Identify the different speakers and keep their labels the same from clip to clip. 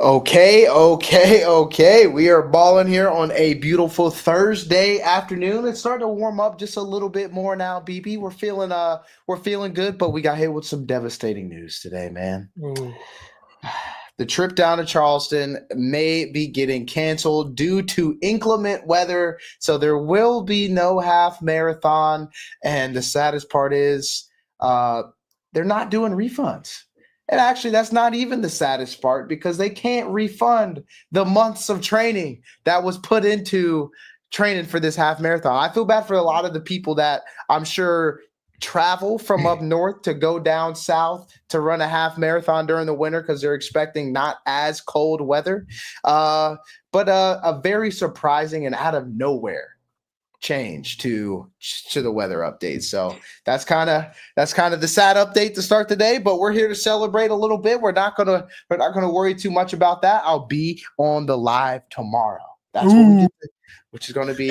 Speaker 1: Okay. We are balling here on a beautiful Thursday afternoon. It's starting to warm up just a little bit more now, BB. We're feeling good, but we got hit with some devastating news today, man.
Speaker 2: Ooh.
Speaker 1: The trip down to Charleston may be getting canceled due to inclement weather, so there will be no half marathon. And the saddest part is they're not doing refunds. And actually, that's not even the saddest part because they can't refund the months of training that was put into training for this half marathon. I feel bad for a lot of the people that I'm sure travel from up north to go down south to run a half marathon during the winter because they're expecting not as cold weather. But a very surprising and out of nowhere change to the weather update. So that's kind of the sad update to start the day, but we're here to celebrate a little bit. We're not gonna worry too much about that. I'll be on the live tomorrow. That's what we get to, which is going to be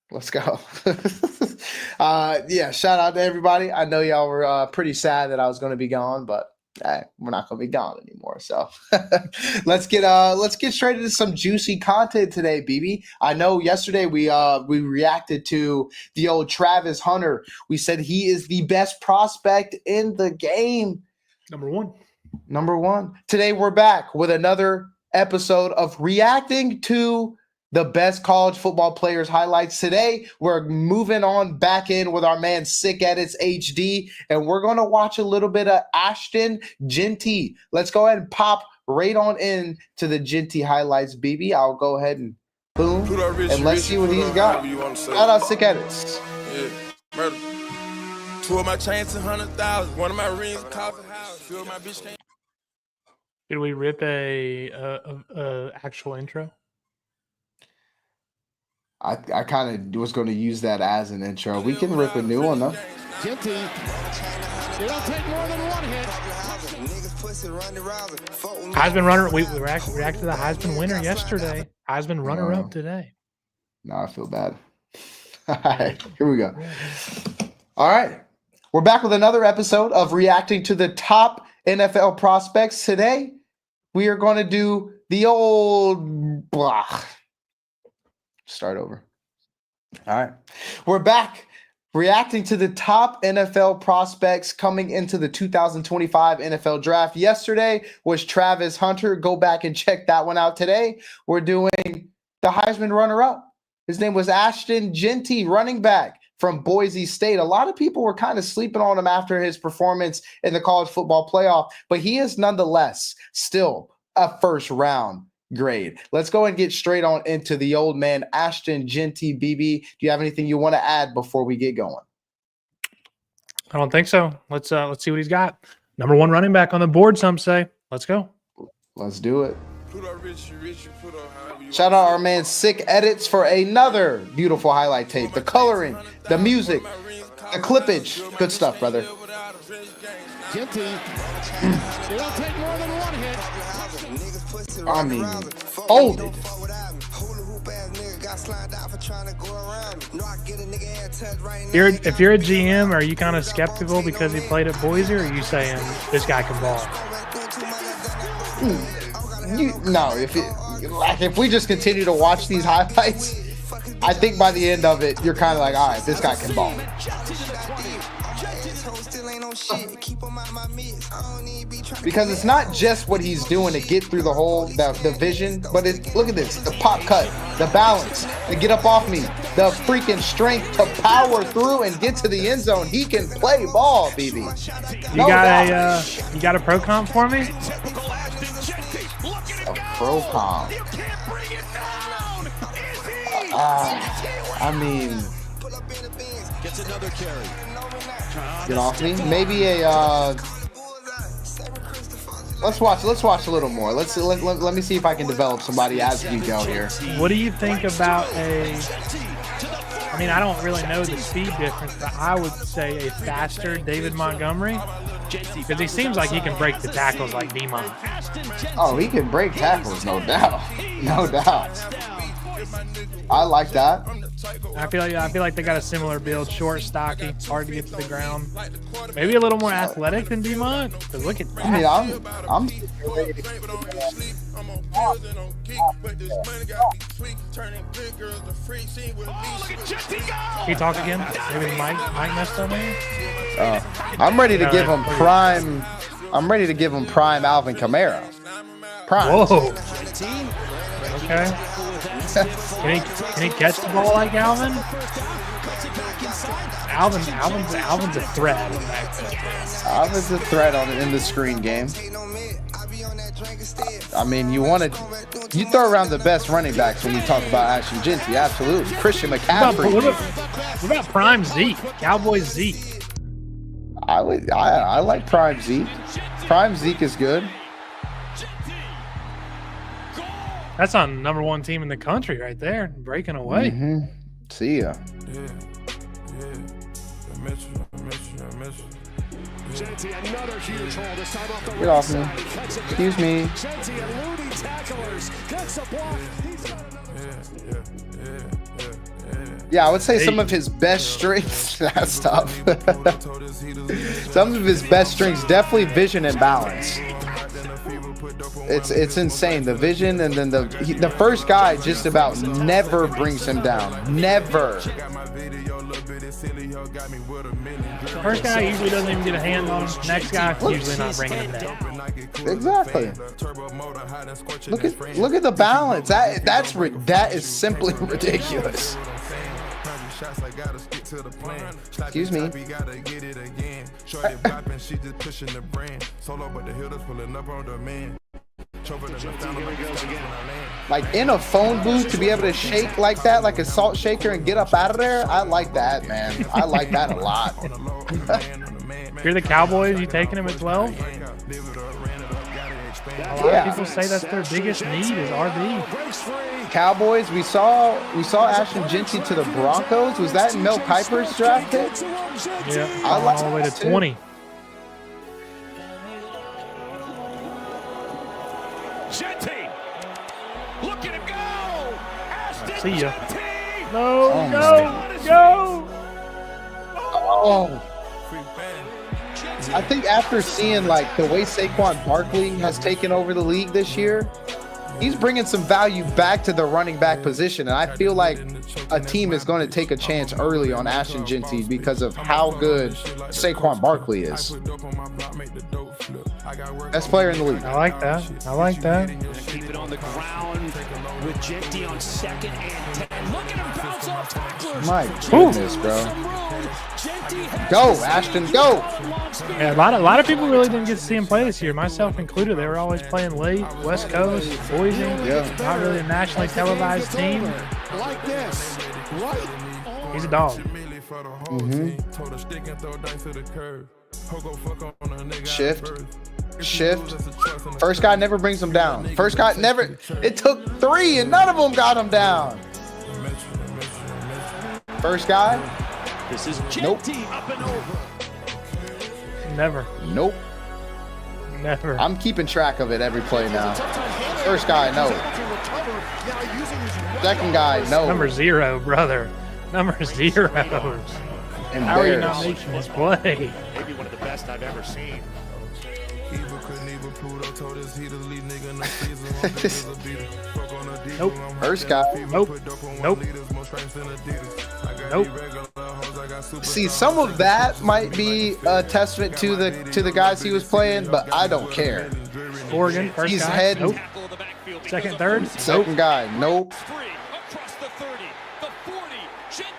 Speaker 1: let's go. Yeah, shout out to everybody. I know y'all were pretty sad that I was going to be gone, but we're not going to be gone anymore. So let's get straight into some juicy content today, BB. I know yesterday we reacted to the old Travis Hunter. We said he is the best prospect in the game.
Speaker 2: Number one.
Speaker 1: Today we're back with another episode of reacting to the best college football players highlights. Today, we're moving on back in with our man Sick Edits HD, and we're going to watch a little bit of Ashton Jeanty. Let's go ahead and pop right on in to the Jeanty highlights, BB. I'll go ahead and boom, and let's see what he's got. Shout out Sick Edits.
Speaker 3: Yeah, murder. Two of my chains, 100,000. One of my rings cost a house. Two of my bitch came.
Speaker 2: Did we rip a actual intro?
Speaker 1: I kind of was going to use that as an intro. We can rip a new one, though.
Speaker 4: Jeanty. It'll take more than one hit.
Speaker 2: Heisman runner. We reacted to the Heisman winner yesterday. Heisman runner-up today.
Speaker 1: No, I feel bad. All right, here we go. All right. We're back with another episode of reacting to the top NFL prospects. Today, we are going to do the old blah. Start over. All right. We're back reacting to the top NFL prospects coming into the 2025 NFL draft. Yesterday was Travis Hunter. Go back and check that one out. Today, we're doing the Heisman runner-up. His name was Ashton Jeanty, running back from Boise State. A lot of people were kind of sleeping on him after his performance in the college football playoff, but he is nonetheless still a first-round grade. Let's go and get straight on into the old man, Ashton Jeanty. BB, do you have anything you want to add before we get going?
Speaker 2: I don't think so. Let's see what he's got. Number one running back on the board, some say. Let's go.
Speaker 1: Let's do it. Shout out our man Sick Edits for another beautiful highlight tape. The coloring, the music, the clippage. Good stuff, brother.
Speaker 4: Jeanty. It'll take more than one hit.
Speaker 1: I mean, folded.
Speaker 2: If you're a GM, are you kind of skeptical because he played at Boise, or are you saying this guy can ball?
Speaker 1: If we just continue to watch these highlights, I think by the end of it, you're kind of like, all right, this guy can ball. Because it's not just what he's doing to get through the vision, but look at this, the pop cut, the balance, to get up off me, the freaking strength to power through and get to the end zone. He can play ball, BB.
Speaker 2: You got a pro comp for me?
Speaker 1: A pro comp. I mean, get off me. Maybe a. Let's watch a little more. Let me see if I can develop somebody as we go here.
Speaker 2: What do you think about I mean, I don't really know the speed difference, but I would say a faster David Montgomery, because he seems like he can break the tackles like D-Mon.
Speaker 1: Oh, he can break tackles, no doubt. No doubt. I like that.
Speaker 2: I feel like they got a similar build, short, stocky, hard to get to the ground. Maybe a little more athletic than D-Mon. But look at that.
Speaker 1: I mean, I'm ready to
Speaker 2: Can you talk again? Maybe the mic messed up there.
Speaker 1: I'm ready to give him prime. I'm ready to give him prime Alvin Kamara. Prime.
Speaker 2: Whoa. Okay. Can he catch the ball like Alvin? Alvin's a threat.
Speaker 1: Alvin's a threat in the screen game. I mean, you throw around the best running backs when you talk about Ashton Jeanty. Absolutely. Christian McCaffrey.
Speaker 2: What about prime Zeke? Cowboys Zeke.
Speaker 1: I like prime Zeke. Prime Zeke is good.
Speaker 2: That's on #1 team in the country right there, breaking away.
Speaker 1: See ya. Get off me. Excuse me. Yeah, I would say some of his best strengths. That's tough. Some of his best strengths, definitely vision and balance. It's insane. The vision, and then the first guy just about never brings him down. Never.
Speaker 2: The first guy usually doesn't even get a hand on him. Next guy usually not bringing him down.
Speaker 1: Exactly. Look at the balance. That is simply ridiculous. Excuse me. Like in a phone booth to be able to shake like that, like a salt shaker, and get up out of there. I like that, man. I like that a lot.
Speaker 2: You're the Cowboys. You taking him at 12? A lot of people say that's their biggest need is RB.
Speaker 1: Cowboys. We saw Ashton Jeanty to the Broncos. Was that Mel Kiper's draft pick?
Speaker 2: Yeah,
Speaker 1: I like
Speaker 2: all the way to 20.
Speaker 4: Look at him go! Ashton
Speaker 2: See ya.
Speaker 4: Jeanty!
Speaker 2: No.
Speaker 1: Oh. I think after seeing like the way Saquon Barkley has taken over the league this year, he's bringing some value back to the running back position, and I feel like a team is going to take a chance early on Ashton Jeanty because of how good Saquon Barkley is. Best player in the league.
Speaker 2: I like that.
Speaker 4: Keep it on the ground with Jeanty on 2nd and 10. Look at him bounce off tacklers.
Speaker 1: My goodness, bro. Go, Ashton, go.
Speaker 2: Yeah, a lot of people really didn't get to see him play this year, myself included. They were always playing late, West Coast, Boise.
Speaker 1: Yeah.
Speaker 2: Not really a nationally televised team.
Speaker 4: Like this, right?
Speaker 2: He's a dog.
Speaker 1: Shift. First guy never brings him down. First guy never. It took 3 and none of them got him down. First guy.
Speaker 4: This is Jeanty up and over.
Speaker 2: Never.
Speaker 1: Nope.
Speaker 2: Never.
Speaker 1: I'm keeping track of it every play now. First guy, no. Second guy, no.
Speaker 2: Number 0, brother. Number 0s. How are you not making this play?
Speaker 4: Maybe one of the best I've ever seen.
Speaker 2: Nope.
Speaker 1: First guy.
Speaker 2: Nope.
Speaker 1: See, some of that might be a testament to the guys he was playing, but I don't care.
Speaker 2: Oregon, first
Speaker 1: He's
Speaker 2: guy.
Speaker 1: heading.
Speaker 2: Nope. Second, third.
Speaker 1: Second guy, nope.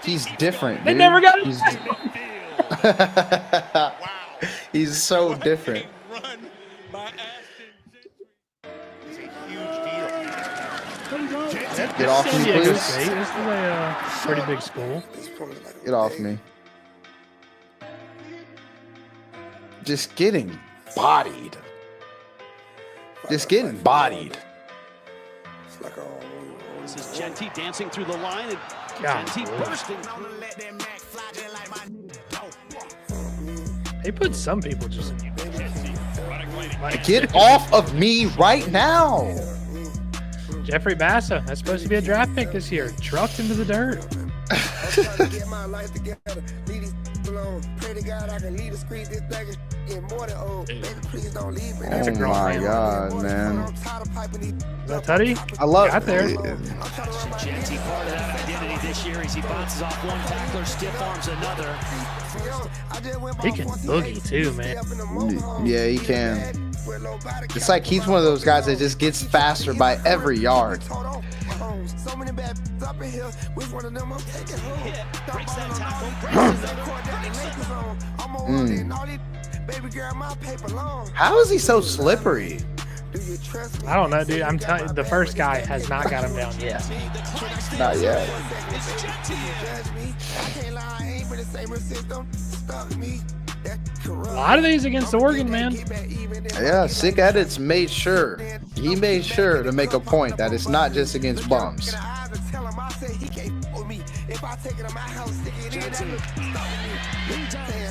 Speaker 1: He's different,
Speaker 2: They
Speaker 1: dude.
Speaker 2: never got it.
Speaker 1: He's so different. Get off me,
Speaker 2: San Diego
Speaker 1: please.
Speaker 2: State. This is a pretty big school.
Speaker 1: Get off me. Just getting bodied. Just getting bodied.
Speaker 4: This is Jeanty dancing through the line, and
Speaker 2: God,
Speaker 4: Jeanty
Speaker 2: Lord.
Speaker 4: bursting.
Speaker 2: They put some people just like
Speaker 1: Get off of me right now.
Speaker 2: Jeffrey Bassa. That's supposed to be a draft pick this year. Trucked into the dirt.
Speaker 5: I'm trying to get my life together. Leave these alone. Pray to God I can lead the street. This thing is more than old. Baby, please don't leave me.
Speaker 2: That's a
Speaker 1: Oh
Speaker 2: girl
Speaker 1: my
Speaker 2: name.
Speaker 1: God, man.
Speaker 5: I'm tired of piping these.
Speaker 2: Is that Tutty?
Speaker 1: I love
Speaker 2: Got there.
Speaker 5: I'm trying to run my
Speaker 4: Genty part of that identity this year as he bounces off one tackler, stiff arms another.
Speaker 2: He can boogie too, man.
Speaker 1: Yeah, he can. It's like he's one of those guys that just gets faster by every yard.
Speaker 5: So many bad up in here. Which one of them I'm taking home?
Speaker 4: Breaks that tackle.
Speaker 5: I'm on all these baby girl, my paper long.
Speaker 1: How is he so slippery?
Speaker 5: Do you trust me?
Speaker 2: I don't know, dude. I'm telling you, the first guy has not got him down yet.
Speaker 1: Not yet.
Speaker 5: Judge me. I can't lie, I ain't been the same system. Stuck me.
Speaker 2: A lot of these against Oregon, man.
Speaker 1: Yeah, Sick Edits made sure. He made sure to make a point that it's not just against bums.
Speaker 5: If I take it to my house, stick it in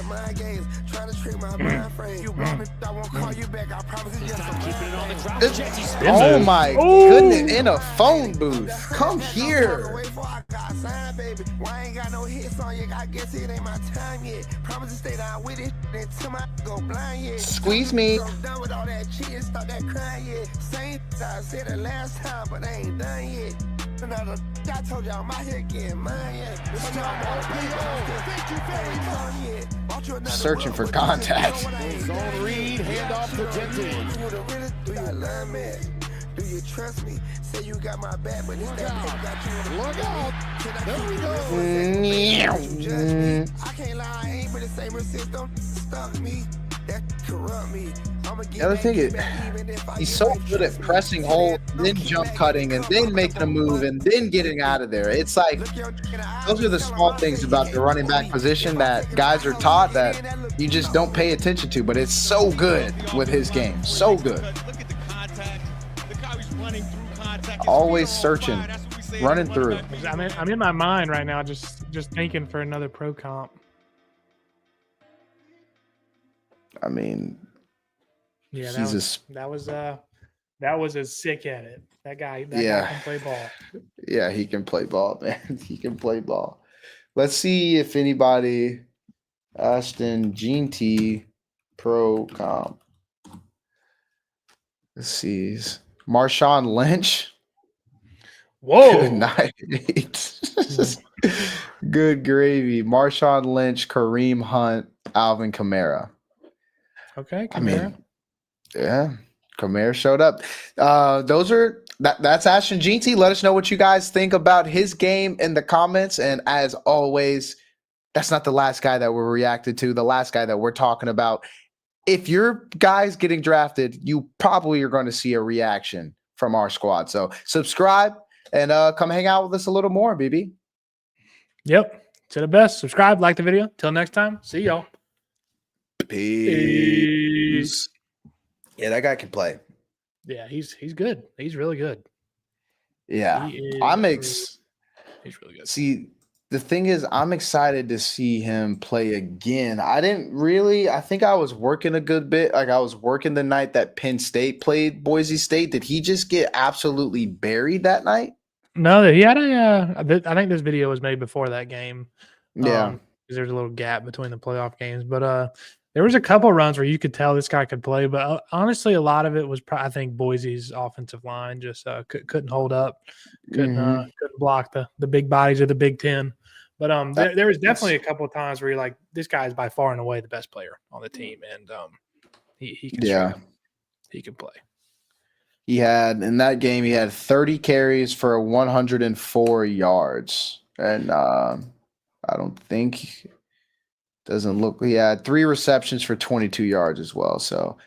Speaker 5: my games, trying to trick my mind frame. You promise I won't call you back. I promise it's just
Speaker 4: Keeping it on the ground.
Speaker 1: It's-
Speaker 4: Genty
Speaker 2: Spin
Speaker 1: Oh
Speaker 2: move.
Speaker 1: my
Speaker 2: Ooh.
Speaker 1: goodness, in a phone booth. Come here.
Speaker 5: Wait for I got signed, baby. Why I ain't got no hits on you? I guess it ain't my time yet. Promise to stay down with it until my go blind yet.
Speaker 1: Squeeze me.
Speaker 5: I'm done with all that cheating, stop that crying yet. Same I said it last time, but I ain't done yet. Another, I told y'all my hair getting mine yet. Thank you very much.
Speaker 1: Searching for contact.
Speaker 5: Zone read, hand off to Genty. Do you love me? Do you trust me? Say you got my back, but this that paper got you. Look out! There we go. I can't lie, I ain't been the same system. Stuck me. That corrupt me.
Speaker 1: The other thing is, he's so good at pressing hold, then jump cutting, and then making a move, and then getting out of there. It's like, those are the small things about the running back position that guys are taught that you just don't pay attention to, but it's so good with his game. So good.
Speaker 6: Look at the contact. Look how he's running through contact.
Speaker 1: Always searching, running through.
Speaker 2: I'm in my mind right now, just thinking for another pro comp.
Speaker 1: I mean,
Speaker 2: Yeah,
Speaker 1: he's
Speaker 2: that was a sick edit. That guy
Speaker 1: Yeah.
Speaker 2: can play ball.
Speaker 1: yeah, he can play ball, man. He can play ball. Let's see if anybody, Ashton, Gene T, pro comp. Let's see. Marshawn Lynch.
Speaker 2: Whoa.
Speaker 1: Good night. Good gravy. Marshawn Lynch, Kareem Hunt, Alvin Kamara.
Speaker 2: Okay,
Speaker 1: I
Speaker 2: Kamara.
Speaker 1: mean, yeah, Kamara showed up. That's Ashton Jeanty. Let us know what you guys think about his game in the comments. And as always, that's not the last guy that we're reacted to. The last guy that we're talking about. If your guy's getting drafted, you probably are going to see a reaction from our squad. So subscribe and come hang out with us a little more, BB.
Speaker 2: Yep. To the best. Subscribe, like the video. Till next time. See y'all.
Speaker 1: Peace. Yeah, that guy can play.
Speaker 2: Yeah, he's good. He's really good.
Speaker 1: Yeah,
Speaker 2: He is he's really good.
Speaker 1: See, the thing is, I'm excited to see him play again. I think I was working a good bit. Like I was working the night that Penn State played Boise State. Did he just get absolutely buried that night?
Speaker 2: No, he had I think this video was made before that game.
Speaker 1: Yeah.
Speaker 2: Because there's a little gap between the playoff games. But there was a couple runs where you could tell this guy could play. But honestly, a lot of it was, I think, Boise's offensive line just couldn't hold up, couldn't block the big bodies of the Big Ten. But there was definitely a couple of times where you're like, this guy is by far and away the best player on the team, and he can he can play.
Speaker 1: He had in that game, he had 30 carries for 104 yards, and I don't think. Doesn't look. He had 3 receptions for 22 yards as well. So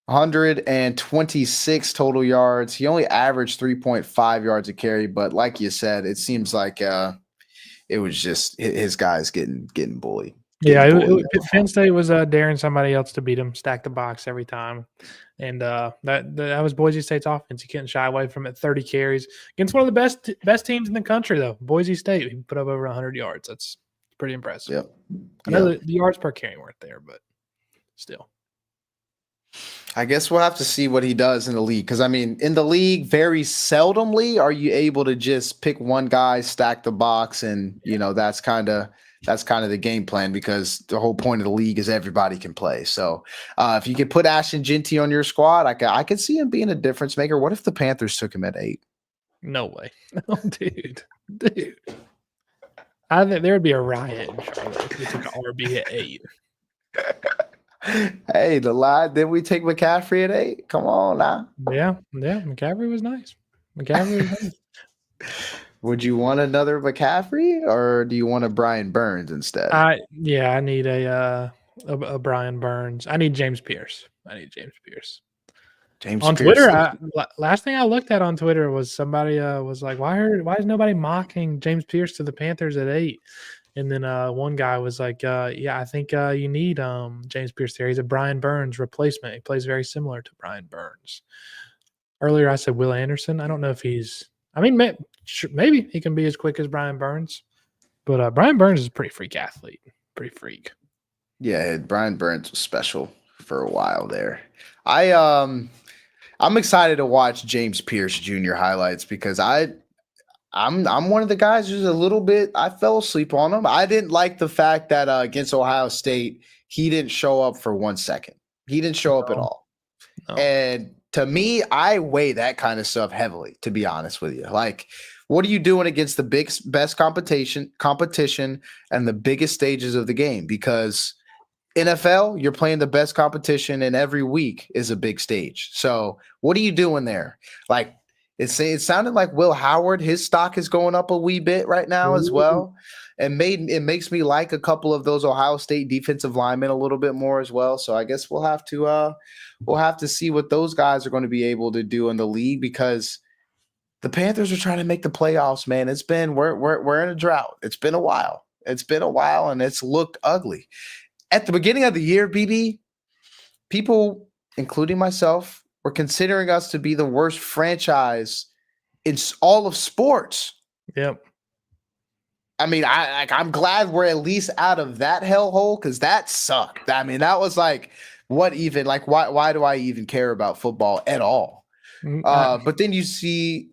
Speaker 1: 126 total yards. He only averaged 3.5 yards a carry, but like you said, it seems like it was just his guys getting bullied.
Speaker 2: Yeah, Penn State was daring somebody else to beat him, stack the box every time, and that was Boise State's offense. You couldn't shy away from it. 30 carries against one of the best teams in the country, though. Boise State, he put up over 100 yards. That's pretty impressive.
Speaker 1: Yep.
Speaker 2: I know the yards per carry weren't there, but still.
Speaker 1: I guess we'll have to see what he does in the league. Because, I mean, in the league, very seldomly are you able to just pick one guy, stack the box, and, that's kind of the game plan, because the whole point of the league is everybody can play. So if you could put Ashton Genty on your squad, I could see him being a difference maker. What if the Panthers took him at 8?
Speaker 2: No way. Oh, dude. I think there would be a riot in Charlotte if we took an RB at 8.
Speaker 1: Hey, the lie. Did we take McCaffrey at 8? Come on now.
Speaker 2: Yeah. McCaffrey was nice.
Speaker 1: Would you want another McCaffrey, or do you want a Brian Burns instead?
Speaker 2: I need a Brian Burns. I need James Pierce.
Speaker 1: James
Speaker 2: On
Speaker 1: Pierce.
Speaker 2: Twitter, last thing I looked at on Twitter was somebody was like, why is nobody mocking James Pierce to the Panthers at 8? And then one guy was like, I think you need James Pierce there. He's a Brian Burns replacement. He plays very similar to Brian Burns. Earlier I said Will Anderson. I don't know if he's – I mean, maybe he can be as quick as Brian Burns. But Brian Burns is a pretty freak athlete. Pretty freak.
Speaker 1: Yeah, Brian Burns was special for a while there. I'm excited to watch James Pierce Jr. highlights, because I'm one of the guys who's a little bit – I fell asleep on him. I didn't like the fact that against Ohio State, he didn't show up for 1 second. He didn't show up at all. No. And to me, I weigh that kind of stuff heavily, to be honest with you. Like, what are you doing against the best competition and the biggest stages of the game? Because NFL, you're playing the best competition, and every week is a big stage. So what are you doing there? Like, it sounded like Will Howard, his stock is going up a wee bit right now as well. And it makes me like a couple of those Ohio State defensive linemen a little bit more as well. So I guess we'll have to see what those guys are going to be able to do in the league, because the Panthers are trying to make the playoffs, man. We're in a drought. It's been a while, and it's looked ugly. At the beginning of the year, BB, people, including myself, were considering us to be the worst franchise in all of sports.
Speaker 2: Yep.
Speaker 1: I mean, I'm glad we're at least out of that hellhole, because that sucked. I mean, that was like, why do I even care about football at all? But then you see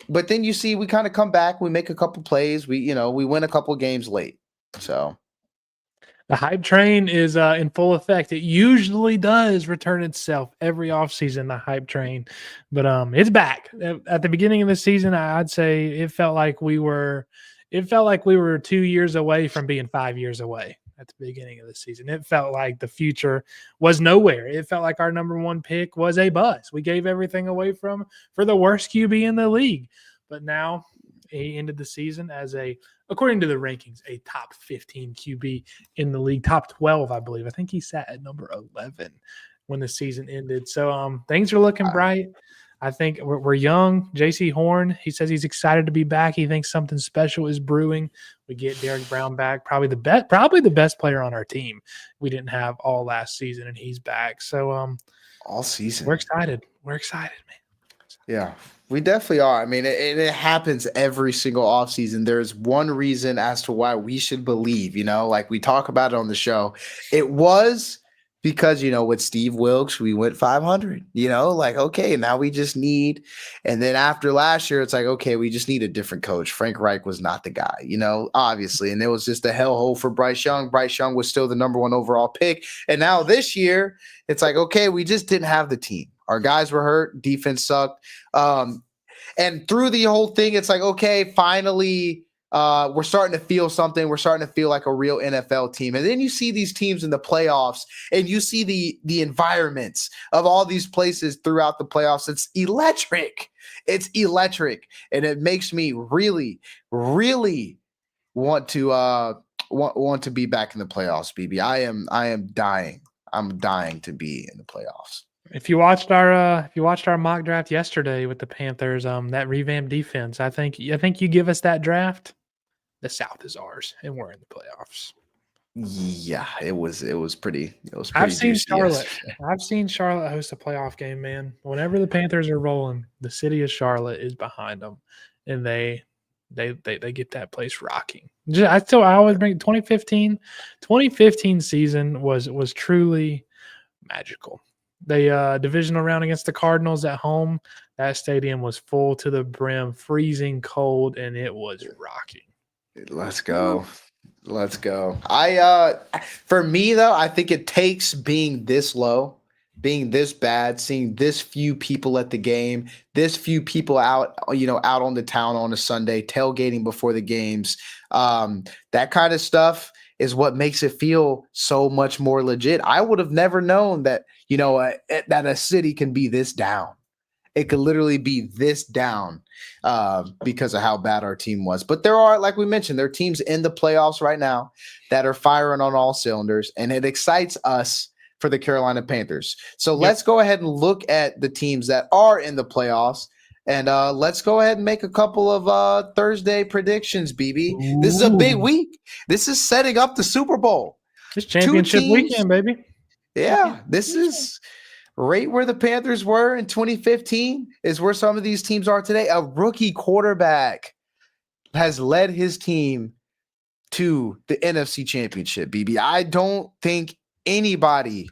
Speaker 1: we kind of come back, we make a couple plays, we win a couple games late. So
Speaker 2: the hype train is in full effect. It usually does return itself every offseason, the hype train. But it's back. At the beginning of the season, I'd say it felt like we were 2 years away from being 5 years away at the beginning of the season. It felt like the future was nowhere. It felt like our number one pick was a bust. We gave everything away for the worst QB in the league. But now he ended the season as according to the rankings, a top 15 QB in the league, top 12, I believe. I think he sat at number 11 when the season ended. So things are looking bright. I think we're young. J.C. Horn, he says he's excited to be back. He thinks something special is brewing. We get Derrick Brown back, probably the best player on our team. We didn't have all last season, and he's back. So
Speaker 1: all season,
Speaker 2: we're excited. We're excited, man.
Speaker 1: Yeah, we definitely are. I mean, it happens every single offseason. There's one reason as to why we should believe, like we talk about it on the show. It was because, with Steve Wilkes, we went 500, okay, now we just need, and then after last year, it's like, okay, we just need a different coach. Frank Reich was not the guy, obviously. And it was just a hellhole for Bryce Young. Bryce Young was still the number 1 overall pick. And now this year, it's like, okay, we just didn't have the team. Our guys were hurt. Defense sucked. And through the whole thing, it's like, okay, finally, we're starting to feel something. We're starting to feel like a real NFL team. And then you see these teams in the playoffs, and you see the environments of all these places throughout the playoffs. It's electric. It's electric. And it makes me really, really want to be back in the playoffs, BB. I am dying. I'm dying to be in the playoffs.
Speaker 2: If you watched our mock draft yesterday with the Panthers, that revamped defense, I think you give us that draft, the South is ours, and we're in the playoffs.
Speaker 1: Yeah, it was pretty.
Speaker 2: I've seen Charlotte. I've seen Charlotte host a playoff game, man. Whenever the Panthers are rolling, the city of Charlotte is behind them, and they get that place rocking. I always bring 2015 season was truly magical. the divisional round against the Cardinals at home. That stadium was full to the brim, freezing cold, and it was rocking.
Speaker 1: Let's go. Let's go. For me though, I think it takes being this low, being this bad, seeing this few people at the game, this few people out on the town on a Sunday, tailgating before the games. That kind of stuff is what makes it feel so much more legit. I would have never known that, that a city can be this down. It could literally be this down because of how bad our team was. But there are, like we mentioned, there are teams in the playoffs right now that are firing on all cylinders, and it excites us for the Carolina Panthers. So let's go ahead and look at the teams that are in the playoffs, and let's go ahead and make a couple of Thursday predictions, BB. Ooh. This is a big week. This is setting up the Super Bowl.
Speaker 2: It's championship weekend, baby.
Speaker 1: Yeah, this is right where the Panthers were in 2015 is where some of these teams are today. A rookie quarterback has led his team to the NFC Championship, BB. I don't think anybody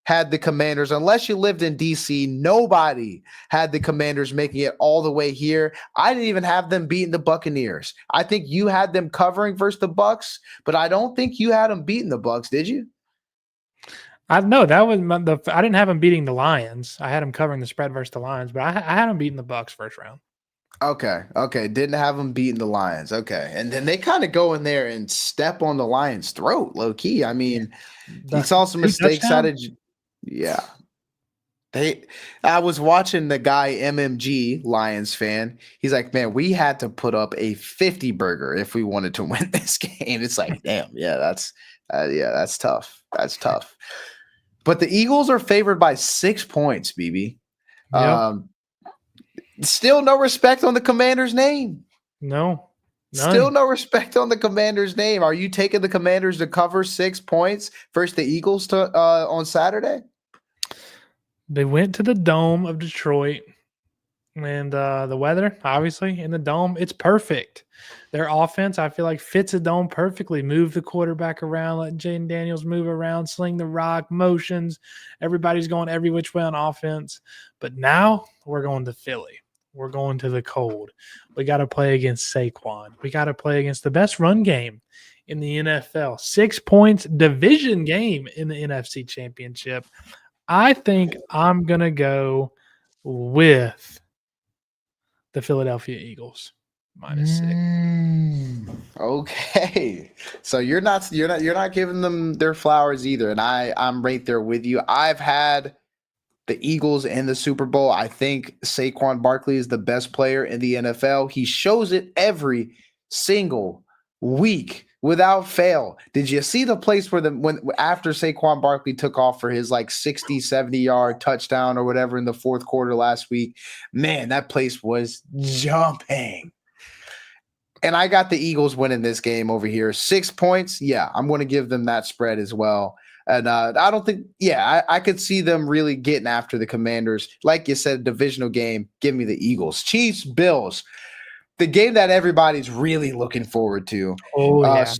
Speaker 1: had the Commanders, unless you lived in DC, nobody had the Commanders making it all the way here. I didn't even have them beating the Buccaneers. I think you had them covering versus the Bucs, but I don't think you had them beating the Bucs, did you?
Speaker 2: I know that was I didn't have them beating the Lions. I had them covering the spread versus the Lions, but I had them beating the Bucs first round.
Speaker 1: Okay. Didn't have them beating the Lions. Okay. And then they kind of go in there and step on the Lions' throat, low key. I mean, you saw some mistakes out of. Yeah. I was watching the guy, MMG, Lions fan. He's like, man, we had to put up a 50 burger if we wanted to win this game. It's like, damn, that's tough. That's tough. But the Eagles are favored by 6 points, BB.
Speaker 2: Yep.
Speaker 1: Still no respect on the Commander's name.
Speaker 2: No. None.
Speaker 1: Still no respect on the Commander's name. Are you taking the Commanders to cover 6 points versus the Eagles on Saturday?
Speaker 2: They went to the Dome of Detroit, and the weather, obviously, in the Dome, it's perfect. Their offense, I feel like, fits a dome perfectly. Move the quarterback around, let Jaden Daniels move around, sling the rock, motions. Everybody's going every which way on offense. But now we're going to Philly. We're going to the cold. We got to play against Saquon. We got to play against the best run game in the NFL. 6 points, division game in the NFC Championship. I think I'm going to go with the Philadelphia Eagles. -6.
Speaker 1: Okay. So you're not giving them their flowers either. And I'm right there with you. I've had the Eagles in the Super Bowl. I think Saquon Barkley is the best player in the NFL. He shows it every single week without fail. Did you see the place where after Saquon Barkley took off for his 60, 70-yard touchdown or whatever in the fourth quarter last week? Man, that place was jumping. And I got the Eagles winning this game over here. 6 points. Yeah, I'm going to give them that spread as well. And I don't think, I could see them really getting after the Commanders. Like you said, divisional game. Give me the Eagles. Chiefs, Bills. The game that everybody's really looking forward to.
Speaker 2: Oh, yeah.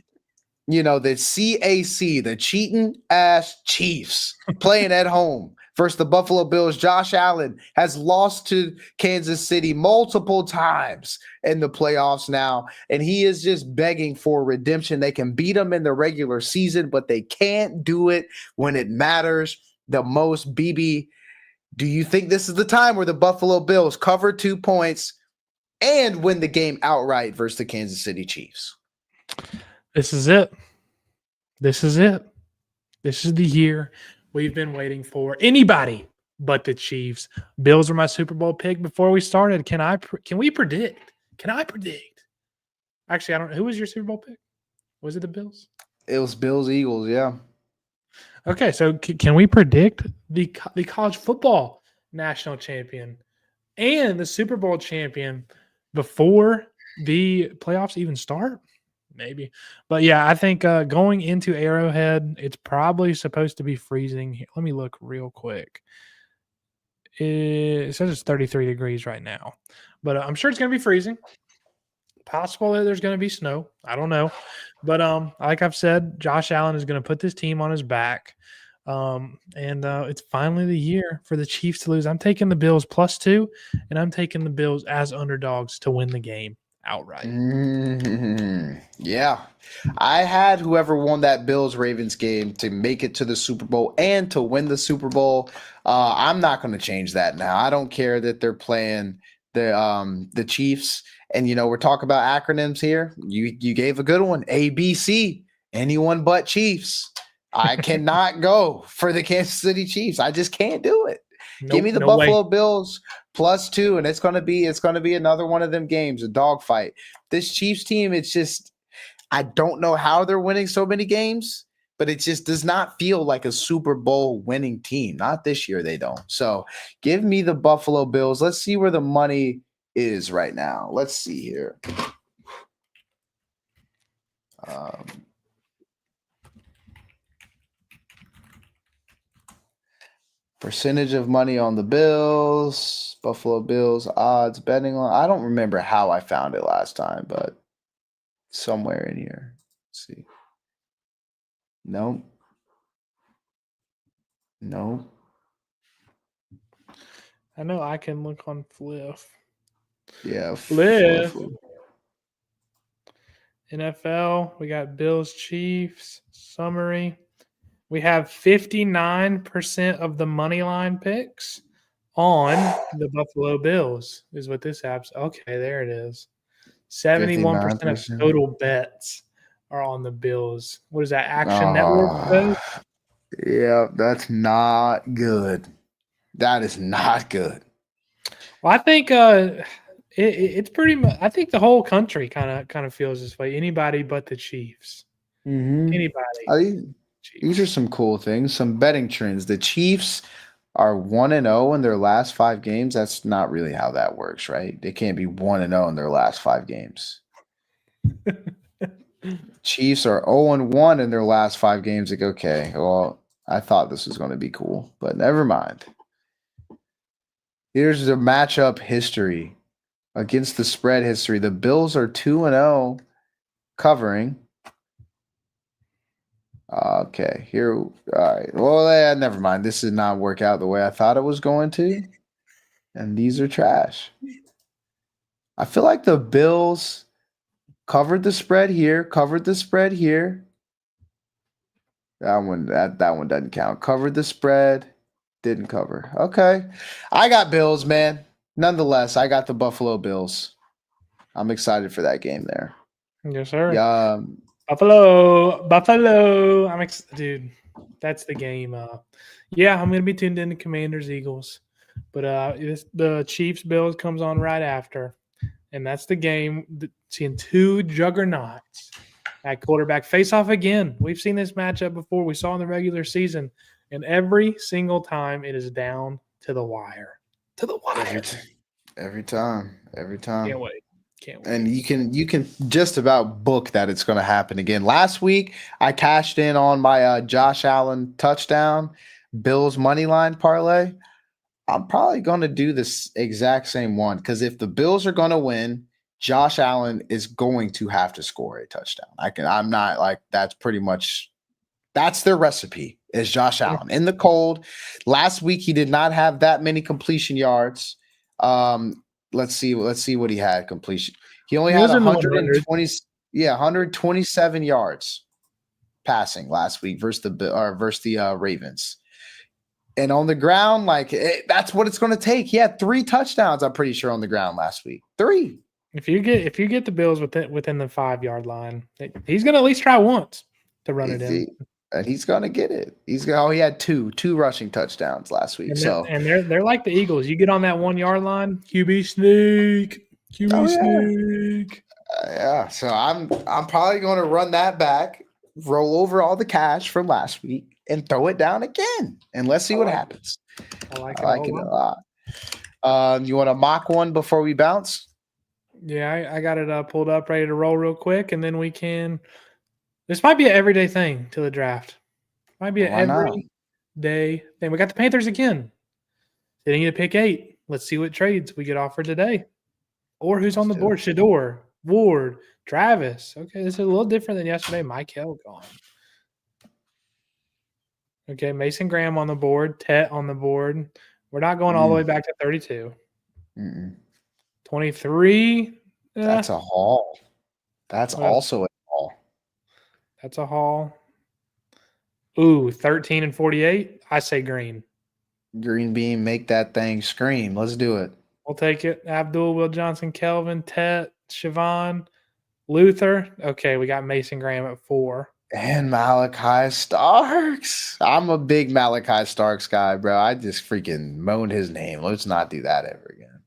Speaker 1: The CAC, the cheating ass Chiefs playing at home versus the Buffalo Bills. Josh Allen has lost to Kansas City multiple times in the playoffs now, and he is just begging for redemption. They can beat him in the regular season, but they can't do it when it matters the most. BB, do you think this is the time where the Buffalo Bills cover 2 points and win the game outright versus the Kansas City Chiefs?
Speaker 2: This is it. This is it. This is the year we've been waiting for. Anybody but the Chiefs. Bills were my Super Bowl pick before we started. Can we predict? Can I predict? Actually, I don't know. Who was your Super Bowl pick? Was it the Bills?
Speaker 1: It was Bills Eagles, yeah.
Speaker 2: Okay, so can we predict the college football national champion and the Super Bowl champion before the playoffs even start? Maybe. But yeah, I think going into Arrowhead, it's probably supposed to be freezing. Let me look real quick. It says it's 33 degrees right now, but I'm sure it's going to be freezing. Possible that there's going to be snow. I don't know. But like I've said, Josh Allen is going to put this team on his back. And it's finally the year for the Chiefs to lose. I'm taking the Bills +2, and I'm taking the Bills as underdogs to win the game outright.
Speaker 1: Yeah. I had whoever won that Bills-Ravens game to make it to the Super Bowl and to win the Super Bowl. I'm not going to change that now. I don't care that they're playing the Chiefs. And, we're talking about acronyms here. You gave a good one, ABC, anyone but Chiefs. I cannot go for the Kansas City Chiefs. I just can't do it. Give me the Buffalo Bills +2, and it's gonna be another one of them games, a dogfight. This Chiefs team, it's just I don't know how they're winning so many games, but it just does not feel like a Super Bowl winning team. Not this year, they don't. So give me the Buffalo Bills. Let's see where the money is right now. Let's see here. Percentage of money on the Bills, Buffalo Bills odds betting line. I don't remember how I found it last time, but somewhere in here. Let's see. Nope.
Speaker 2: I know I can look on Fliff.
Speaker 1: Yeah,
Speaker 2: Fliff. NFL, we got Bills, Chiefs, summary. We have 59% of the money line picks on the Buffalo Bills is what this app's. Okay, there it is. 71% of total bets are on the Bills. What is that, Action Network?
Speaker 1: Yeah, that's not good. That is not good.
Speaker 2: Well, I think it's pretty much. I think the whole country kind of feels this way. Anybody but the Chiefs.
Speaker 1: Mm-hmm.
Speaker 2: Anybody.
Speaker 1: These are some cool things, some betting trends. The Chiefs are 1-0 in their last 5 games. That's not really how that works, right? They can't be 1-0 in their last 5 games. Chiefs are 0-1 in their last 5 games. Like, okay, well, I thought this was going to be cool, but never mind. Here's the matchup history against the spread history. The Bills are 2-0 covering. Okay, here. All right. Well, never mind. This did not work out the way I thought it was going to. And these are trash. I feel like the Bills covered the spread here, That one doesn't count. Covered the spread, didn't cover. Okay. I got Bills, man. Nonetheless, I got the Buffalo Bills. I'm excited for that game there.
Speaker 2: Yes, sir.
Speaker 1: Yeah.
Speaker 2: Buffalo. Dude, that's the game. Yeah, I'm going to be tuned into Commanders Eagles, but the Chiefs Bills comes on right after, and that's the game. Seeing 2 juggernauts at quarterback face off again. We've seen this matchup before. We saw in the regular season, and every single time it is down to the wire.
Speaker 1: Every time.
Speaker 2: Can't wait.
Speaker 1: And you can just about book that it's going to happen again. Last week, I cashed in on my Josh Allen touchdown, Bills money line parlay. I'm probably going to do this exact same one because if the Bills are going to win, Josh Allen is going to have to score a touchdown. I'm not like that's their recipe is Josh Allen in the cold. Last week he did not have that many completion yards. Let's see what he had completion. He only had 127 yards passing last week versus the Ravens. And on the ground, that's what it's going to take. He had 3 touchdowns, I'm pretty sure, on the ground last week. 3.
Speaker 2: If you get the Bills within the 5-yard line, he's going to at least try once to run it in.
Speaker 1: And he's going to get it. He had two rushing touchdowns last week.
Speaker 2: And they're like the Eagles. You get on that 1-yard line, QB sneak.
Speaker 1: Yeah. So I'm probably going to run that back, roll over all the cash from last week, and throw it down again. And let's see what happens.
Speaker 2: I like
Speaker 1: it a lot. You want to mock one before we bounce?
Speaker 2: Yeah, I got it pulled up, ready to roll real quick, and then we can. This might be an everyday thing till the draft. Might be an everyday thing. We got the Panthers again. They need to pick 8. Let's see what trades we get offered today. Or who's on the board. Shador, Ward, Travis. Okay, this is a little different than yesterday. Michael gone. Okay, Mason Graham on the board, Tet on the board. We're not going all the way back to 32.
Speaker 1: Mm-mm.
Speaker 2: 23.
Speaker 1: That's a haul. That's
Speaker 2: What else?
Speaker 1: also a haul.
Speaker 2: That's a haul. Ooh, 13 and 48. I say green.
Speaker 1: Green bean, make that thing scream. Let's do it.
Speaker 2: We'll take it. Abdul, Will Johnson, Kelvin, Tet, Siobhan, Luther. Okay, we got Mason Graham at 4.
Speaker 1: And Malachi Starks. I'm a big Malachi Starks guy, bro. I just freaking moaned his name. Let's not do that ever again.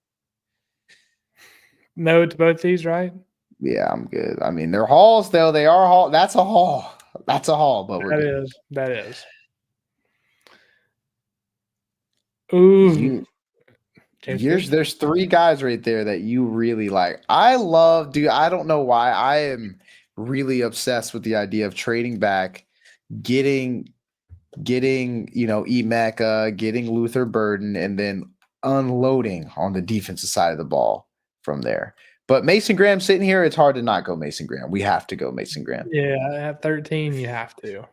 Speaker 2: No to both these, right?
Speaker 1: Yeah, I'm good. I mean, they're hauls, though. They are haul. That's a haul. That's a haul, but we're good.
Speaker 2: That is. Ooh.
Speaker 1: There's 3 guys right there that you really like. I love, dude. I don't know why. I am really obsessed with the idea of trading back, getting Emeka, getting Luther Burden, and then unloading on the defensive side of the ball from there. But Mason Graham sitting here, it's hard to not go Mason Graham. We have to go Mason Graham.
Speaker 2: Yeah, at 13, you have to.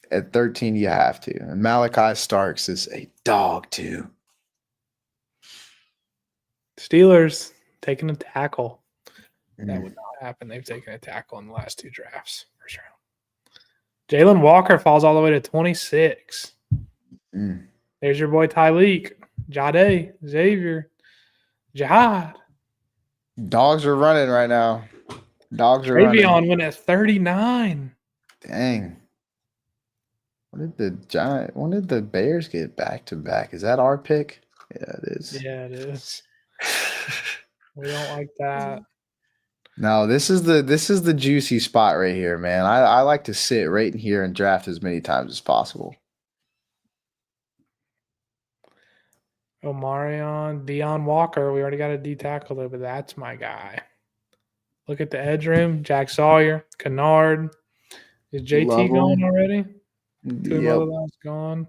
Speaker 1: At 13, you have to. And Malachi Starks is a dog, too.
Speaker 2: Steelers taking a tackle. That would not happen. They've taken a tackle in the last 2 drafts. First round. Jalen Walker falls all the way to 26. There's your boy Tyleek, Jade, Xavier, Jihad.
Speaker 1: Dogs are running right now. Dogs are running.
Speaker 2: Travion went at 39.
Speaker 1: Dang. When did the Bears get back to back? Is that our pick? Yeah, it is.
Speaker 2: Yeah, it is. We don't like that.
Speaker 1: No, this is the juicy spot right here, man. I like to sit right in here and draft as many times as possible.
Speaker 2: Omarion, Deion Walker. We already got a D tackle there, but that's my guy. Look at the edge room. Jack Sawyer, Kennard. Is JT gone already? Yep. Gone.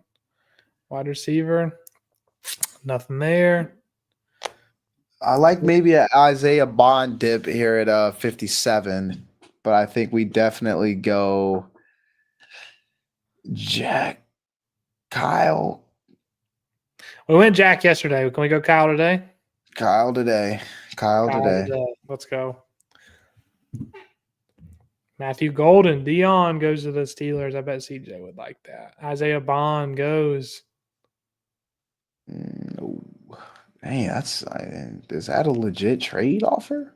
Speaker 2: Wide receiver. Nothing there.
Speaker 1: I like maybe an Isaiah Bond dip here at 57, but I think we definitely go Kyle.
Speaker 2: We went Jack yesterday. Can we go Kyle today?
Speaker 1: Kyle today.
Speaker 2: Let's go. Matthew Golden. Dion goes to the Steelers. I bet CJ would like that. Isaiah Bond goes.
Speaker 1: No. Hey, is that a legit trade offer?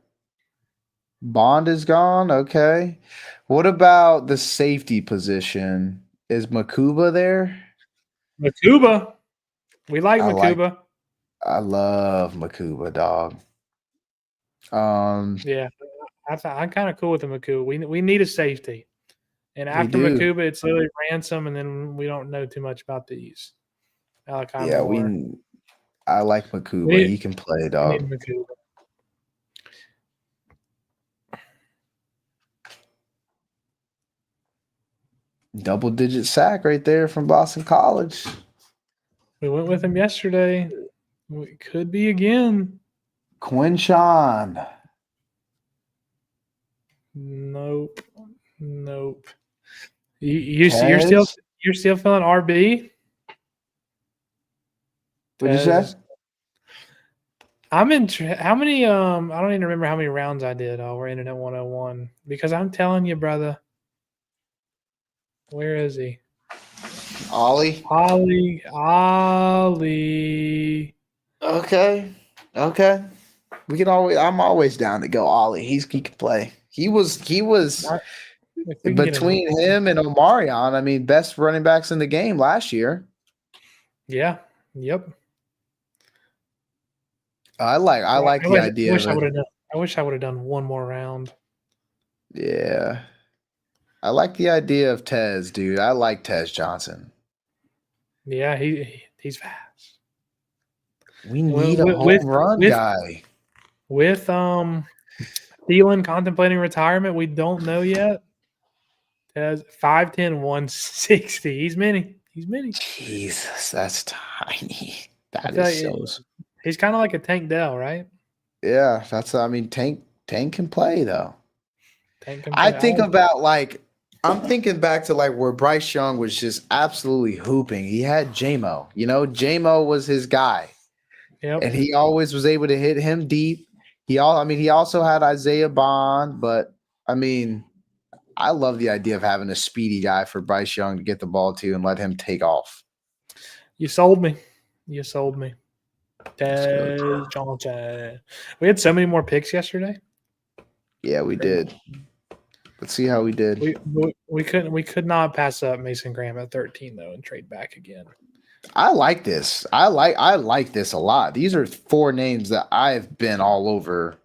Speaker 1: Bond is gone. Okay. What about the safety position? Is Makuba there?
Speaker 2: Makuba. We like Makuba.
Speaker 1: I love Makuba, dog.
Speaker 2: Yeah, I'm kind of cool with the Makuba. We need a safety, and after Makuba, it's literally Ransom, and then we don't know too much about these.
Speaker 1: I like Makuba. He can play, dog. Double-digit sack right there from Boston College.
Speaker 2: We went with him yesterday. We could be again.
Speaker 1: Quinshawn.
Speaker 2: Nope. You're still feeling RB?
Speaker 1: What'd you say?
Speaker 2: I'm in. How many? I don't even remember how many rounds I did. We're in at 101 because I'm telling you, brother. Where is he?
Speaker 1: Ollie. Okay. We can always. I'm always down to go Ollie. He can play. He was between him and Omarion. I mean, best running backs in the game last year.
Speaker 2: Yeah. Yep.
Speaker 1: I like the idea.
Speaker 2: I wish I would have done one more round.
Speaker 1: Yeah. I like the idea of Tez, dude. I like Tez Johnson.
Speaker 2: Yeah, he's fast.
Speaker 1: We need a home run guy.
Speaker 2: With Thielen contemplating retirement, we don't know yet. Tez 5'10", 160. He's mini.
Speaker 1: Jesus, that's tiny.
Speaker 2: He's kind of like a Tank Dell, right?
Speaker 1: Yeah, Tank can play though. I think about like I'm thinking back to like where Bryce Young was just absolutely hooping. He had J-Mo. You know, J-Mo was his guy.
Speaker 2: Yep.
Speaker 1: And he always was able to hit him deep. He also had Isaiah Bond, but I mean, I love the idea of having a speedy guy for Bryce Young to get the ball to and let him take off.
Speaker 2: You sold me. You sold me. Des Johnson. We had so many more picks yesterday.
Speaker 1: Yeah, we did. Let's see how we did.
Speaker 2: We could not pass up Mason Graham at 13 though and trade back again.
Speaker 1: I like this. I like this a lot. These are 4 names that I've been all over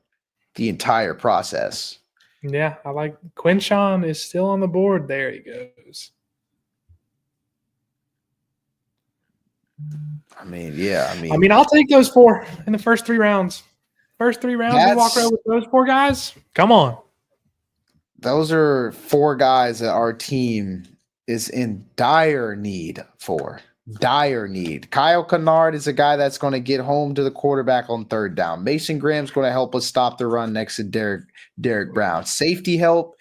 Speaker 1: the entire process.
Speaker 2: Yeah, I like Quinshawn is still on the board. There he goes.
Speaker 1: I mean, yeah.
Speaker 2: I mean, I'll take those 4 in the first 3 rounds. First 3 rounds, we walk around with those 4 guys. Come on.
Speaker 1: Those are 4 guys that our team is in dire need for. Dire need. Kyle Kennard is a guy that's going to get home to the quarterback on 3rd down. Mason Graham's going to help us stop the run next to Derek Brown. Safety help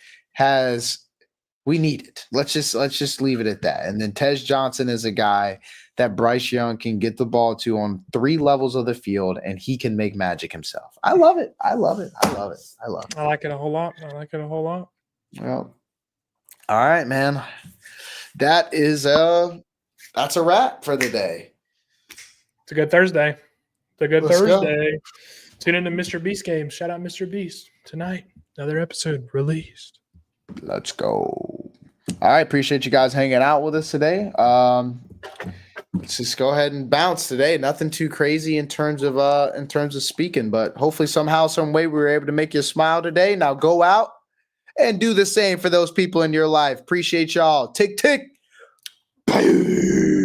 Speaker 1: we need it. Let's just leave it at that. And then Tej Johnson is a guy that Bryce Young can get the ball to on 3 levels of the field, and he can make magic himself. I love it. I love it.
Speaker 2: I like it a whole lot.
Speaker 1: Well, all right, man. That is that's a wrap for the day.
Speaker 2: It's a good Thursday.
Speaker 1: Let's go.
Speaker 2: Tune into Mr. Beast games. Shout out Mr. Beast tonight. Another episode released.
Speaker 1: Let's go. All right. Appreciate you guys hanging out with us today. Let's just go ahead and bounce today. Nothing too crazy in terms of speaking, but hopefully somehow, some way we were able to make you smile today. Now go out and do the same for those people in your life. Appreciate y'all. Tick, tick. Bye.